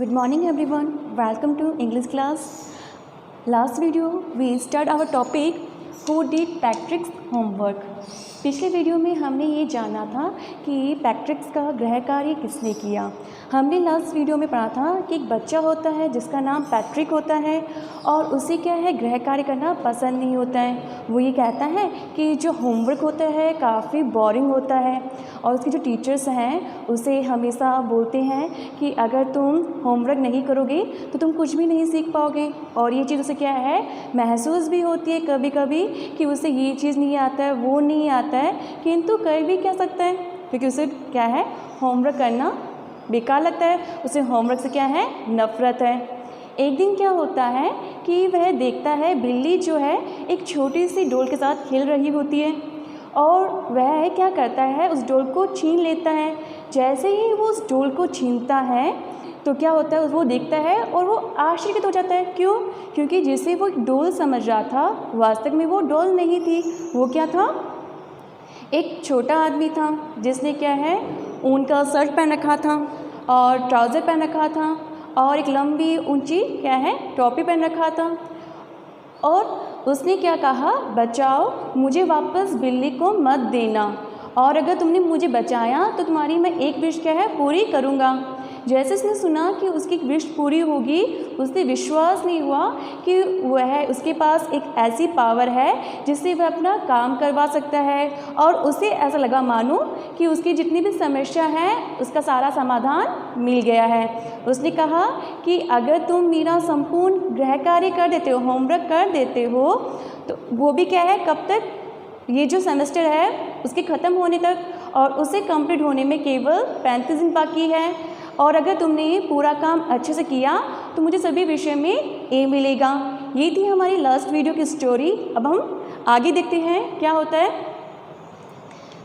Good morning everyone. Welcome to English class. Last video we start our topic who did Patrick's homework. पिछले video में हमने ये जाना था कि पैट्रिक्स का गृह कार्य किसने किया। हमने लास्ट वीडियो में पढ़ा था कि एक बच्चा होता है जिसका नाम पैट्रिक होता है और उसे क्या है गृह कार्य करना पसंद नहीं होता है। वो ये कहता है कि जो होमवर्क होता है काफ़ी बोरिंग होता है और उसके जो टीचर्स हैं उसे हमेशा बोलते हैं कि अगर तुम होमवर्क नहीं करोगे तो तुम कुछ भी नहीं सीख पाओगे। और ये चीज़ उसे क्या है महसूस भी होती है कभी कभी कि उसे ये चीज़ नहीं आता है, वो नहीं आता है, किंतु कर भी क्या सकता है क्योंकि उसे क्या है होमवर्क करना बेकार लगता है, उसे होमवर्क से क्या है नफ़रत है। एक दिन क्या होता है कि वह देखता है बिल्ली जो है एक छोटी सी डोल के साथ खेल रही होती है और वह क्या करता है उस डोल को छीन लेता है। जैसे ही वो उस डोल को छीनता है तो क्या होता है वो देखता है और वो आश्चर्यचकित हो जाता है। क्यों? क्योंकि जिसे वो डोल समझ रहा था वास्तव में वो डोल नहीं थी। वो क्या था? एक छोटा आदमी था जिसने क्या है ऊन का शर्ट पहन रखा था और ट्राउज़र पहन रखा था और एक लंबी ऊंची क्या है टोपी पहन रखा था। और उसने क्या कहा, बचाओ मुझे वापस बिल्ली को मत देना और अगर तुमने मुझे बचाया तो तुम्हारी मैं एक विश क्या है पूरी करूँगा। जैसे उसने सुना कि उसकी विश पूरी होगी उसे विश्वास नहीं हुआ कि वह उसके पास एक ऐसी पावर है जिससे वह अपना काम करवा सकता है और उसे ऐसा लगा मानो कि उसकी जितनी भी समस्या है उसका सारा समाधान मिल गया है। उसने कहा कि अगर तुम मेरा संपूर्ण गृह कार्य कर देते हो, होमवर्क कर देते हो, तो वो भी क्या है कब तक, ये जो सेमेस्टर है उसके ख़त्म होने तक, और उसे कंप्लीट होने में केवल 35 दिन बाकी है। और अगर तुमने ये पूरा काम अच्छे से किया तो मुझे सभी विषय में ए मिलेगा। ये थी हमारी लास्ट वीडियो की स्टोरी। अब हम आगे देखते हैं क्या होता है।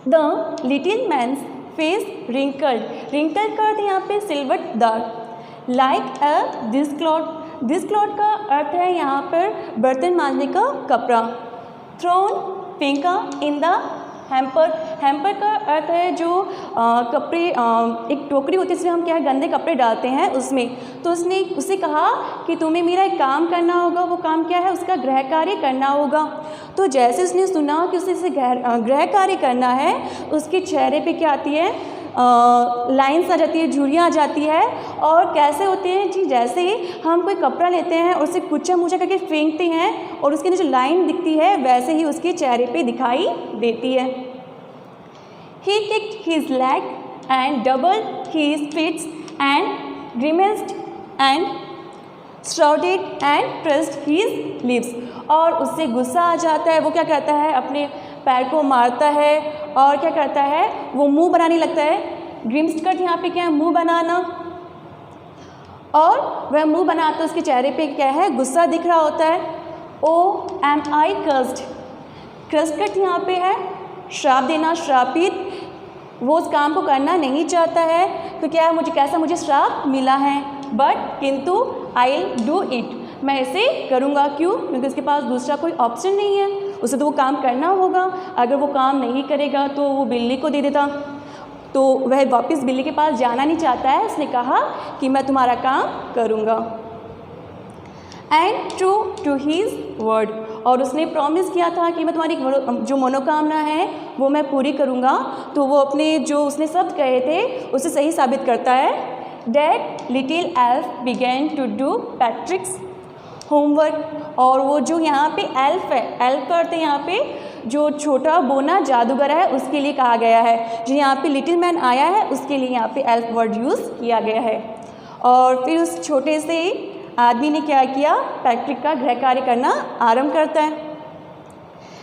The little man's face wrinkled. Wrinkled का अर्थ यहाँ पे सिलवटदार। लाइक अ डिशक्लॉथ। डिशक्लॉथ का अर्थ है यहाँ पर बर्तन मांजने का कपड़ा। थ्रोन फेंका इन द हैम्पर। हैम्पर का अर्थ है जो कपड़े एक टोकरी होती है जिसमें हम क्या है गंदे कपड़े डालते हैं उसमें। तो उसने उसे कहा कि तुम्हें मेरा एक काम करना होगा। वो काम क्या है, उसका गृह कार्य करना होगा। तो जैसे उसने सुना कि उसे गृह कार्य करना है उसके चेहरे पे क्या आती है लाइन्स आ जाती है, झुर्रियाँ आ जाती है। और कैसे होते हैं जी, जैसे ही हम कोई कपड़ा लेते हैं और उसे कुचा मुचा करके फेंकते हैं और उसके अंदर जो लाइन दिखती है वैसे ही उसके चेहरे पे दिखाई देती है। He kicked his leg and doubled his feet and grimaced and shouted and pressed his lips। और उससे गुस्सा आ जाता है, वो क्या करता है अपने पैर को मारता है और क्या करता है वो मुंह बनाने लगता है। ग्रिम्स्ड का यहाँ पे क्या है मुंह बनाना, और वह मुंह बनाता है उसके चेहरे पे क्या है गुस्सा दिख रहा होता है। ओ एम आई कर्स्ड। कर्स्ड कट यहाँ पे है श्राप देना, श्रापित। वो उस काम को करना नहीं चाहता है तो क्या है मुझे श्राप मिला है, बट किंतु आई विल डू इट, मैं इसे करूँगा। क्यों? क्योंकि उसके पास दूसरा कोई ऑप्शन नहीं है, उसे तो वो काम करना होगा। अगर वो काम नहीं करेगा तो वो बिल्ली को दे देता, तो वह वापस बिल्ली के पास जाना नहीं चाहता है। उसने कहा कि मैं तुम्हारा काम करूँगा। And true to his word. और उसने प्रॉमिस किया था कि मैं तुम्हारी जो मनोकामना है वो मैं पूरी करूँगा। तो वो अपने जो उसने शब्द कहे थे उसे सही साबित करता है। That little elf began to do Patrick's homework. और वो जो यहाँ पे एल्फ है, एल्फ का अर्थ है यहाँ पे जो छोटा बोना जादूगर है उसके लिए कहा गया है। जो यहाँ पे लिटिल मैन आया है उसके लिए यहाँ पे एल्फ वर्ड यूज़ किया गया है। और फिर उस छोटे से आदमी ने क्या किया, पैट्रिक का गृह कार्य करना आरंभ करता है।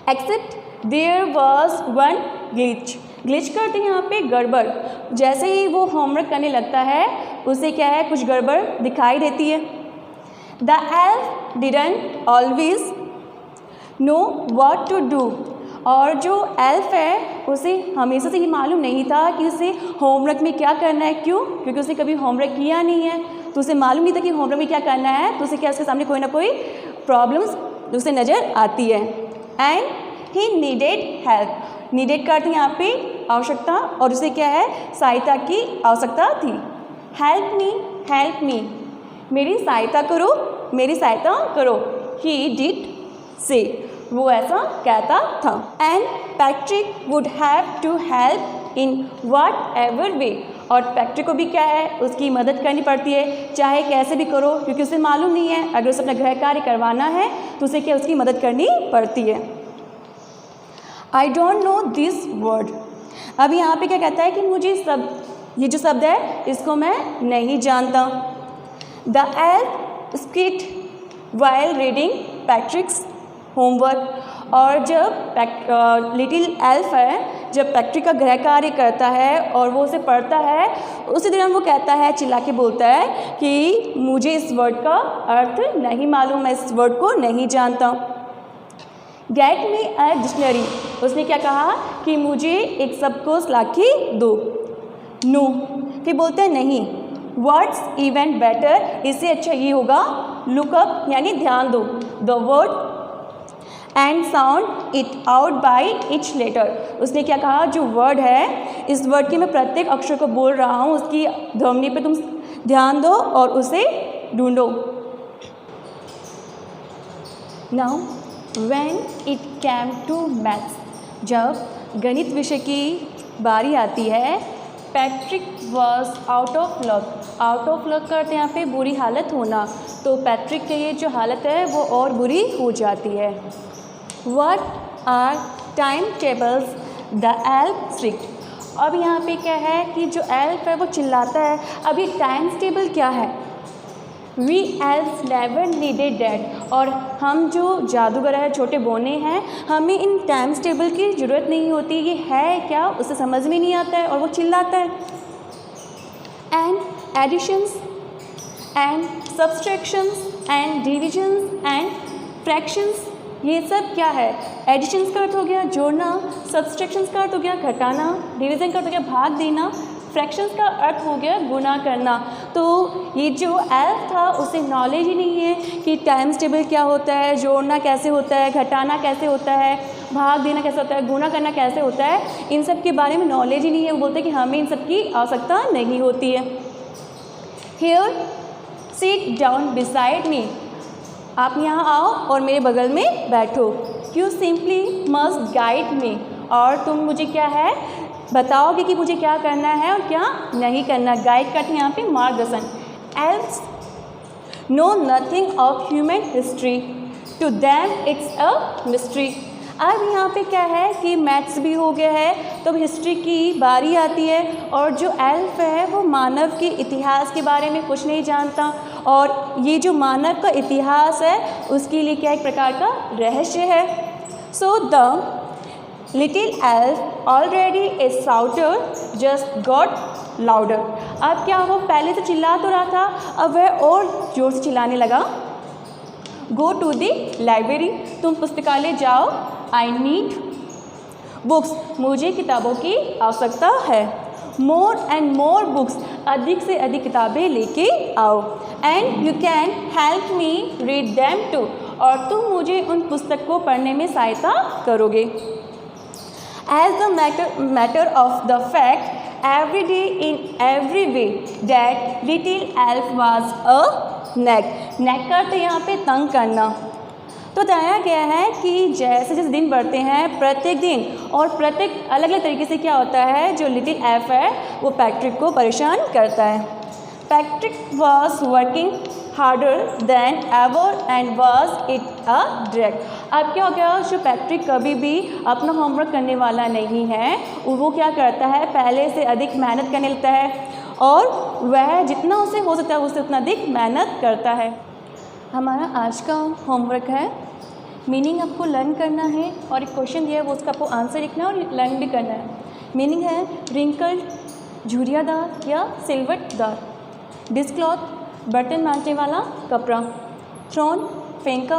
Except there was one glitch. Glitch करते हैं यहाँ पे गड़बड़। जैसे ही वो होमवर्क करने लगता है उसे क्या है कुछ गड़बड़ दिखाई देती है। The elf didn't always know what to do. और जो एल्फ है उसे हमेशा से ये मालूम नहीं था कि उसे होमवर्क में क्या करना है। क्यों? क्योंकि उसे कभी होमवर्क किया नहीं है, तो उसे मालूम नहीं था कि होमवर्क में क्या करना है। तो उसे क्या उसके सामने कोई ना कोई प्रॉब्लम्स उसे नज़र आती है। And he needed help. Needed का अर्थ यहाँ पे आवश्यकता, और उसे क्या है सहायता की आवश्यकता थी। हेल्प मी मेरी सहायता करो, मेरी सहायता करो। He did say, वो ऐसा कहता था। And Patrick would have to help in whatever way, और पैट्रिक को भी क्या है, उसकी मदद करनी पड़ती है, चाहे कैसे भी करो, क्योंकि उसे मालूम नहीं है, अगर उसे अपना गृह कार्य करवाना है तो उसे क्या, उसकी मदद करनी पड़ती है। I don't know this word, अब यहाँ पे क्या कहता है कि मुझे ये जो शब्द है इसको मैं नहीं जानता। The elf shrieked while reading Patrick's homework, और जब लिटिल एल्फ है, जब पैट्रिक का गृह कार्य करता है और वो उसे पढ़ता है, उसी दौरान वो कहता है, चिल्ला के बोलता है कि मुझे इस वर्ड का अर्थ नहीं मालूम, मैं इस वर्ड को नहीं जानता। गेट मी अ डिक्शनरी, उसने क्या कहा कि मुझे एक शब्दकोश लाके दो। नो, फिर बोलते हैं नहीं। वर्ड्स इवन बेटर, इससे अच्छा ये होगा लुक अप, यानी ध्यान दो। The word and sound it out by each letter, उसने क्या कहा, जो वर्ड है, इस वर्ड के मैं प्रत्येक अक्षर को बोल रहा हूँ, उसकी ध्वनि पे तुम ध्यान दो और उसे ढूंढो। Now when it came to maths, जब गणित विषय की बारी आती है, Patrick was out of luck, out of luck करते यहाँ पे बुरी हालत होना, तो पैट्रिक की ये जो हालत है वो और बुरी हो जाती है। What are time tables? The elf shrieked. अब यहाँ पे क्या है कि जो एल्फ है वो चिल्लाता है। अब ये टाइम्स टेबल क्या है? We elves never needed that. और हम जो जादूगर है, छोटे बोने हैं, हमें इन टाइम्स टेबल की ज़रूरत नहीं होती। ये है क्या, उसे समझ में नहीं आता है और वो चिल्लाता है। And additions and subtractions and divisions and fractions, ये सब क्या है? एडिशंस का अर्थ हो गया जोड़ना, सब्सट्रैक्शंस का अर्थ हो गया घटाना, डिवीज़न का अर्थ हो गया भाग देना, फ्रैक्शंस का अर्थ हो गया गुना करना। तो ये जो एल्फ था उसे नॉलेज ही नहीं है कि टाइम्स टेबल क्या होता है, जोड़ना कैसे होता है, घटाना कैसे होता है, भाग देना कैसे होता है, गुना करना कैसे होता है, इन सब के बारे में नॉलेज ही नहीं है। वो बोलते हैं कि हमें इन सब की आवश्यकता नहीं होती है। Here sit down beside me, आप यहाँ आओ और मेरे बगल में बैठो। You simply must guide me, और तुम मुझे क्या है बताओगे कि मुझे क्या करना है और क्या नहीं करना। गाइड करते हैं यहाँ पे मार्गदर्शन। Elves know nothing of human history, to them it's a mystery. अब यहाँ पे क्या है कि मैथ्स भी हो गया है, तो हिस्ट्री की बारी आती है, और जो एल्फ है वो मानव के इतिहास के बारे में कुछ नहीं जानता, और ये जो मानव का इतिहास है उसके लिए क्या एक प्रकार का रहस्य है। So the little elf already a shouter just got louder. अब क्या, वो पहले तो चिल्ला तो रहा था, अब वह और जोर से चिल्लाने लगा। गो टू द लाइब्रेरी, तुम पुस्तकालय जाओ। आई नीड बुक्स, मुझे किताबों की आवश्यकता है। मोर एंड मोर बुक्स, अधिक से अधिक किताबें लेके आओ। And you can help me read them too, और तुम मुझे उन पुस्तक को पढ़ने में सहायता करोगे। As the matter of the fact every day in every way that little elf was a nag। nag का अर्थ यहाँ पे तंग करना। तो बताया गया है कि जैसे जैसे दिन बढ़ते हैं, प्रत्येक दिन और प्रत्येक अलग अलग तरीके से क्या होता है, जो लिटिल एल्फ है वो पैट्रिक को परेशान करता है। Patrick was working harder than ever and was it a drag. अब क्या हो गया, जो पैट्रिक कभी भी अपना होमवर्क करने वाला नहीं है, वो क्या करता है, पहले से अधिक मेहनत करने लगता है, और वह जितना उसे हो सकता है उससे उतना अधिक मेहनत करता है। हमारा आज का होमवर्क है, मीनिंग आपको लर्न करना है, और एक क्वेश्चन दिया है वो उसका आपको आंसर लिखना और लर्न भी करना है। मीनिंग है रिंकल्ड, झुरियादार या सिल्वटदार। डिस्क्लॉथ, बर्तन मांजने वाला कपड़ा। थ्रोन, फेंका।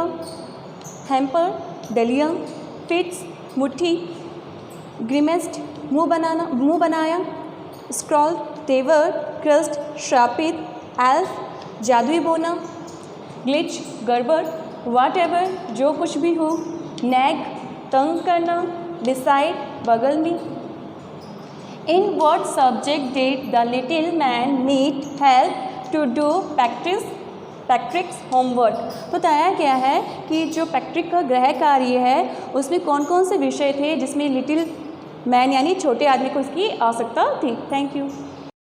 हैम्पर, डलिया। फिट्स, मुट्ठी। ग्रिमेस्ड, मुंह बनाया। स्क्रॉल, तेवर। क्रस्ट, श्रापित। एल्फ, जादुई बोना। ग्लिच, गड़बड़। वाट एवर, जो कुछ भी हो। नैग, तंग करना। डिसाइड, बगल में। In what subject did the little man need help to do practice Patrick's homework. तो बताया गया है कि जो पैट्रिक का गृह कार्य है उसमें कौन कौन से विषय थे जिसमें लिटिल मैन यानी छोटे आदमी को इसकी आवश्यकता थी। Thank you.